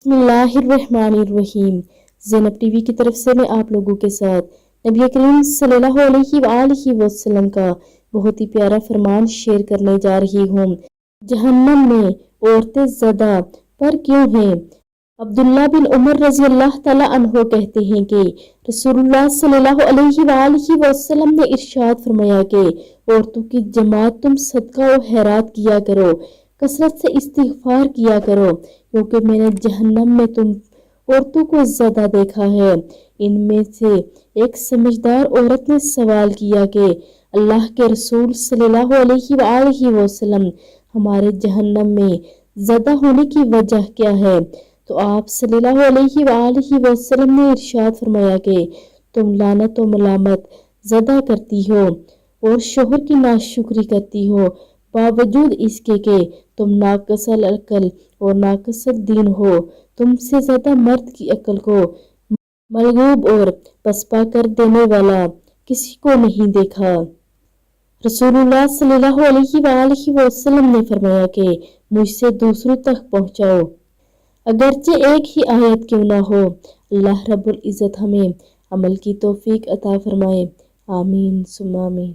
बिस्मिल्लाहिर्रहमानिर्रहीम। ज़ैनब टीवी की तरफ से मैं आप लोगों के साथ नबी करीम सल्लल्लाहु अलैहि वसल्लम का बहुत ही प्यारा फरमान शेयर करने जा रही हूँ। जहन्नम में औरतें ज़्यादा पर क्यों हैं? अब्दुल्ला बिन उमर रज़ी अल्लाह ताला अन्हो कहते हैं कि रसूलुल्लाह सल्लल्लाहु अलैहि वसल्लम ने इरशाद फरमाया कि औरतों की जमात तुम सदका और खैरात किया करो, कसरत से इस्तिगफार किया करो, क्योंकि मैंने जहन्नम में तुम औरतों को ज़्यादा देखा है। इनमें से एक समझदार औरत ने सवाल किया कि अल्लाह के रसूल सल्लल्लाहु अलैहि वसल्लम, हमारे जहन्नम में ज़्यादा होने की वजह क्या है? तो आप सल्लल्लाहु अलैहि वसल्लम ने इरशाद फरमाया कि तुम लानत व मलामत ज़्यादा करती हो और शोहर की नाशुक्री करती हो, बावजूद इसके कि तुम नाकसल अक्ल और नाकसल दीन हो। तुमसे ज़्यादा मर्द की अक्ल को मलगूब और पसपा कर देने वाला किसी को नहीं देखा। रसूलुल्लाह सल्लल्लाहु अलैहि वसल्लम ने फरमाया कि मुझसे दूसरों तक पहुँचाओ, अगरचे एक ही आयत क्यों ना हो। अल्लाह रब्बुल इज़्ज़त हमें अमल की तौफीक अता फरमाए। आमीन सुम्मा आमीन।